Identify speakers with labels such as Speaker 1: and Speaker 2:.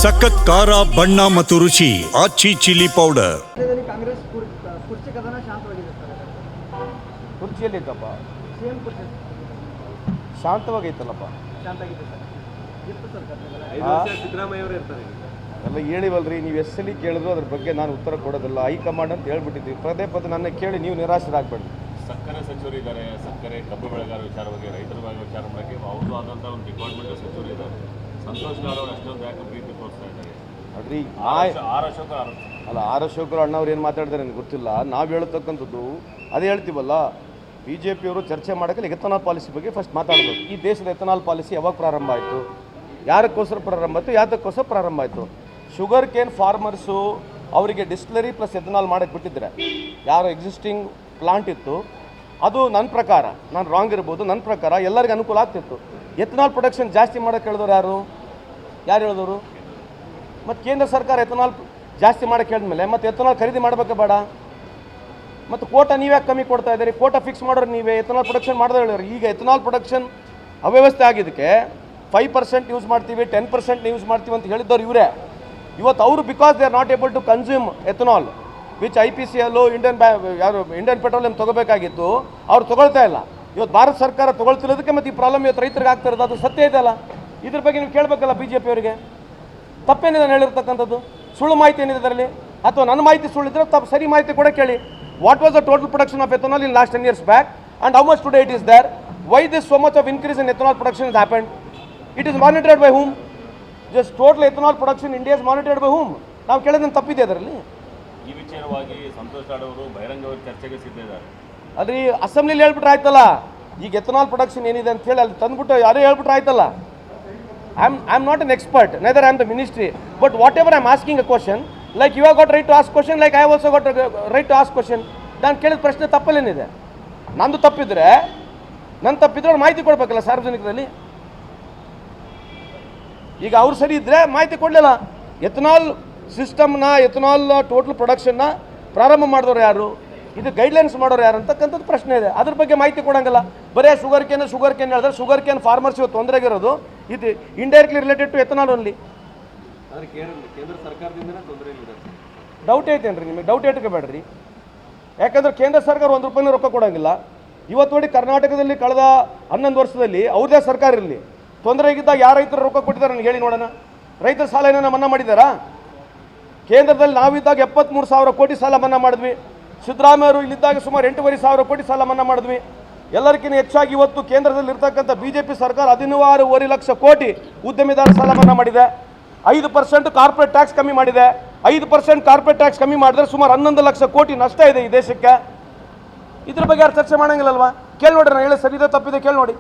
Speaker 1: ಸಖತ್ ಖಾರ ಬಣ್ಣ ಮತ್ತು ರುಚಿ ಆಚಿ ಚಿಲ್ಲಿ ಪೌಡರ್.
Speaker 2: ಕಾಂಗ್ರೆಸ್ ಕುರ್ಚಿ ಕದನ ಶಾಂತವಾಗಿದೆ ಸರ್.
Speaker 3: ಕುರ್ಚಿಯಲ್ಲಿದ್ದಪ್ಪ
Speaker 2: ಸಿಎಂ ಕುರ್ಚಿ
Speaker 3: ಶಾಂತವಾಗೈತಲ್ಲಪ್ಪ.
Speaker 2: ಶಾಂತವಾಗಿದೆ ಸರ್. ಇತ್ತು ಸರ್
Speaker 4: 5 ವರ್ಷ ಸಿದ್ದರಾಮಯ್ಯ ಅವರು ಇರ್ತಾರೆ.
Speaker 3: ಎಲ್ಲ ಹೇಳಿವಲ್ರಿ, ನೀವು ಎಷ್ಟು ಸಲ ಕೇಳಿದ್ರು ಅದ್ರ ಬಗ್ಗೆ ನಾನು ಉತ್ತರ ಕೊಡೋದಿಲ್ಲ. ಹೈಕಮಾಂಡ್ ಅಂತ ಹೇಳ್ಬಿಟ್ಟಿದ್ವಿ. ಪದೇ ಪದೇ ನನ್ನ ಕೇಳಿ ನೀವು ನಿರಾಶರಾಗಬೇಡಿ.
Speaker 4: ಸಕ್ಕರೆ ಸಚಿವರು ಇದ್ದಾರೆ, ಸಕ್ಕರೆ ಕಬ್ಬು ಬೆಳೆಗಾರ ವಿಚಾರ ಬಗ್ಗೆ, ರೈತರ ಬಗ್ಗೆ ವಿಚಾರ ಬಗ್ಗೆ ಅವ್ರದ್ದು ಆದಂಥ ಒಂದು ಡಿಪಾರ್ಟ್ಮೆಂಟ್ ಸಚಿವರು ಇದ್ದಾರೆ. ಸಂತೋಷ್ ಲಾಡ್ ಅವರು ಅಷ್ಟೊಂದು ಯಾಕೆ ಪ್ರೀತಿ ತೋರಿಸ್ತಾ ಇದ್ದಾರೆ
Speaker 3: ನೋಡ್ರಿ.
Speaker 4: ಆರ್
Speaker 3: ಅಶೋಕರು ಅಣ್ಣವ್ರು ಏನು ಮಾತಾಡಿದಾರೆ ನನಗೆ ಗೊತ್ತಿಲ್ಲ. ನಾವು ಹೇಳ್ತಕ್ಕಂಥದ್ದು ಅದೇ ಹೇಳ್ತೀವಲ್ಲ, ಬಿ ಜೆ ಪಿಯವರು ಚರ್ಚೆ ಮಾಡೋಕ್ಕೆ ಎಥನಾಲ್ ಪಾಲಿಸಿ ಬಗ್ಗೆ ಫಸ್ಟ್ ಮಾತಾಡಬೇಕು. ಈ ದೇಶದ ಎಥನಾಲ್ ಪಾಲಿಸಿ ಯಾವಾಗ ಪ್ರಾರಂಭ ಆಯಿತು, ಯಾರಕ್ಕೋಸ್ಕರ ಪ್ರಾರಂಭ ಆಯಿತು, ಯಾತಕ್ಕೋಸ್ಕರ ಪ್ರಾರಂಭ ಆಯಿತು? ಶುಗರ್ ಕೇನ್ ಫಾರ್ಮರ್ಸು ಅವರಿಗೆ ಡಿಸ್ಟಿಲರಿ ಪ್ಲಸ್ ಎಥನಾಲ್ ಮಾಡೋಕ್ಕೆ ಬಿಟ್ಟಿದ್ರೆ, ಯಾರು ಎಕ್ಸಿಸ್ಟಿಂಗ್ ಪ್ಲಾಂಟ್ ಇತ್ತು ಅದು ನನ್ನ ಪ್ರಕಾರ, ನಾನು ರಾಂಗ್ ಇರ್ಬೋದು, ನನ್ನ ಪ್ರಕಾರ ಎಲ್ಲರಿಗೂ ಅನುಕೂಲ ಆಗ್ತಿತ್ತು. ಎಥನಾಲ್ ಪ್ರೊಡಕ್ಷನ್ ಜಾಸ್ತಿ ಮಾಡೋಕ್ಕೆ ಹೇಳಿದವರು ಯಾರು ಹೇಳಿದವರು? ಮತ್ತು ಕೇಂದ್ರ ಸರ್ಕಾರ ಎಥನಾಲ್ ಜಾಸ್ತಿ ಮಾಡೋಕ್ಕೆ ಹೇಳಿದ್ಮೇಲೆ ಮತ್ತೆ ಎಥನಾಲ್ ಖರೀದಿ ಮಾಡಬೇಕೆ ಬೇಡ? ಮತ್ತು ಕೋಟಾ ನೀವ್ಯಾಕೆ ಕಮ್ಮಿ ಕೊಡ್ತಾ ಇದ್ದೀರಿ? ಕೋಟಾ ಫಿಕ್ಸ್ ಮಾಡೋರು ನೀವೇ, ಎಥನಾಲ್ ಪ್ರೊಡಕ್ಷನ್ ಮಾಡೋದು ಹೇಳಿದ್ರು. ಈಗ ಎಥನಾಲ್ ಪ್ರೊಡಕ್ಷನ್ ಅವ್ಯವಸ್ಥೆ ಆಗಿದ್ದಕ್ಕೆ 5% ಯೂಸ್ ಮಾಡ್ತೀವಿ, 10% ಯೂಸ್ ಮಾಡ್ತೀವಿ ಅಂತ ಹೇಳಿದ್ದವ್ರು ಇವರೇ. ಇವತ್ತು ಅವರು because they are not able to consume ethanol which IPCL Indian petroleum ತೊಗೋಬೇಕಾಗಿತ್ತು, ಅವ್ರು ತೊಗೊಳ್ತಾ ಇಲ್ಲ. ಇವತ್ತು ಭಾರತ ಸರ್ಕಾರ ತೊಗೊಳ್ತಿರೋದಕ್ಕೆ ಮತ್ತು ಈ ಪ್ರಾಬ್ಲಮ್ ಇವತ್ತು ರೈತರಿಗೆ ಆಗ್ತಾ ಇರೋದು, ಅದು ಸತ್ಯ ಇದೆಯಲ್ಲ. ಇದ್ರ ಬಗ್ಗೆ ನೀವು ಕೇಳಬೇಕಲ್ಲ BJP ಅವರಿಗೆ. ತಪ್ಪೇನಿದೆ ನಾನು ಹೇಳಿರ್ತಕ್ಕಂಥದ್ದು? ಸುಳ್ಳು ಮಾಹಿತಿ ಏನಿದೆ ಅದರಲ್ಲಿ? ಅಥವಾ ನನ್ನ ಮಾಹಿತಿ ಸುಳ್ಳಿದ್ರೆ ಸರಿ ಮಾಹಿತಿ ಕೂಡ ಕೇಳಿ. What was the total production of ethanol in last 10 years back and how much today it is there? Why this so much of increase in ethanol production is happened? It is monitored by whom? Just total ethanol production India is monitored by whom? ನಾವು ಕೇಳಿದ್ರೆ ತಪ್ಪಿದೆ ಅದರಲ್ಲಿ.
Speaker 4: ಈ ವಿಚಾರವಾಗಿ ಸಂತೋಷ್ ಲಾಡ್ ಅವರು ಬಹಿರಂಗವಾಗಿ ಚರ್ಚೆಗೆ ಸಿದ್ಧ ಇದ್ದಾರೆ.
Speaker 3: ಅದ್ರಿ ಅಸೆಂಬ್ಲಿಲಿ ಹೇಳ್ಬಿಟ್ರೆ ಆಯ್ತಲ್ಲ. ಈಗ ಎಥನಾಲ್ ಪ್ರೊಡಕ್ಷನ್ ಏನಿದೆ ಅಂತ ಹೇಳಿ ಅಲ್ಲಿ ತಂದ್ಬಿಟ್ಟು ಯಾರೇ ಹೇಳ್ಬಿಟ್ರೆ ಆಯ್ತಲ್ಲ. I am not an expert, neither I am the ministry, but whatever I am asking a question, like you have got right to ask question, like I have also got right to ask question. ನಾನು ಕೇಳಿದ ಪ್ರಶ್ನೆ ತಪ್ಪಲ್ಲೇನಿದೆ? ನಂದು ತಪ್ಪಿದ್ರೆ ಅವ್ರು ಮಾಹಿತಿ ಕೊಡಬೇಕಲ್ಲ ಸಾರ್ವಜನಿಕರಲ್ಲಿ. ಈಗ ಅವ್ರು ಸರಿ ಇದ್ದರೆ ಮಾಹಿತಿ ಕೊಡಲಿಲ್ಲ. ಎಥನಾಲ್ ಸಿಸ್ಟಮ್ನ, ಎಥನಾಲ್ ಟೋಟಲ್ ಪ್ರೊಡಕ್ಷನ್ನ ಪ್ರಾರಂಭ ಮಾಡಿದವ್ರು ಯಾರು, ಇದು ಗೈಡ್ಲೈನ್ಸ್ ಮಾಡೋರು ಯಾರು ಅಂತಕ್ಕಂಥದ್ದು ಪ್ರಶ್ನೆ ಇದೆ. ಅದ್ರ ಬಗ್ಗೆ ಮಾಹಿತಿ ಕೊಡೋಂಗಿಲ್ಲ. ಬರೀ ಶುಗರ್ ಕೇನ್ ಹೇಳಿದ್ರೆ ಶುಗರ್ ಕೇನ್ ಫಾರ್ಮರ್ಸ್ ಇವತ್ತು ತೊಂದರೆಗಿರೋದು ಇದು indirectly related to ethanol only.
Speaker 4: ಆದರೆ ಕೇಂದ್ರ ಸರ್ಕಾರದಿಂದನೇ ತೊಂದರೆ ಇದೆ.
Speaker 3: ಡೌಟ್ ಐತೇನ್ರಿ ನಿಮಗೆ? ಡೌಟ್ ಇಟ್ಕೋಬೇಡ್ರಿ. ಯಾಕಂದ್ರೆ ಕೇಂದ್ರ ಸರ್ಕಾರ 1 ರೂಪಾಯಿನೂ ರೊಕ್ಕ ಕೊಡೋಂಗಿಲ್ಲ. ಇವತ್ತು ನೋಡಿ, ಕರ್ನಾಟಕದಲ್ಲಿ ಕಳೆದ 11 ವರ್ಷದಲ್ಲಿ ಅವ್ರದೇ ಸರ್ಕಾರ ಇರಲಿ, ತೊಂದರೆಗಿದ್ದಾಗ ಯಾರು ರೈತರು ರೊಕ್ಕ ಕೊಟ್ಟಿದ್ದಾರೆ ನನಗೆ ಹೇಳಿ ನೋಡೋಣ. ರೈತರ ಸಾಲ ಏನಾರ ಮನ್ನಾ ಮಾಡಿದ್ದಾರಾ? ಕೇಂದ್ರದಲ್ಲಿ ನಾವಿದ್ದಾಗ 73,000 ಕೋಟಿ ಸಾಲ ಮನ್ನಾ ಮಾಡಿದ್ವಿ. ಸಿದ್ದರಾಮಯ್ಯವರು ಇಲ್ಲಿದ್ದಾಗ ಸುಮಾರು 8,500 ಕೋಟಿ ಸಾಲ ಮನ್ನಾ ಮಾಡಿದ್ವಿ. ಎಲ್ಲರಿಗಿಂತ ಹೆಚ್ಚಾಗಿ ಇವತ್ತು ಕೇಂದ್ರದಲ್ಲಿ ಇರ್ತಕ್ಕಂಥ BJP ಸರ್ಕಾರ 16.5 ಲಕ್ಷ ಕೋಟಿ ಉದ್ಯಮಿದಾರ ಸಾಲ ಮನ್ನಾ ಮಾಡಿದೆ. 5% ಕಾರ್ಪೊರೇಟ್ ಟ್ಯಾಕ್ಸ್ ಕಮ್ಮಿ ಮಾಡಿದೆ. 5% ಕಾರ್ಪೊರೇಟ್ ಟ್ಯಾಕ್ಸ್ ಕಮ್ಮಿ ಮಾಡಿದ್ರೆ ಸುಮಾರು 11 ಲಕ್ಷ ಕೋಟಿ ನಷ್ಟ ಇದೆ ಈ ದೇಶಕ್ಕೆ. ಇದ್ರ ಬಗ್ಗೆ ಯಾರು ಚರ್ಚೆ ಮಾಡಂಗಿಲ್ಲಲ್ವಾ? ಕೇಳಿ ನೋಡ್ರಿ, ನಾನು ಹೇಳಿ ಸರಿ ಇದೆ ತಪ್ಪಿದೆ ಕೇಳಿ ನೋಡಿ.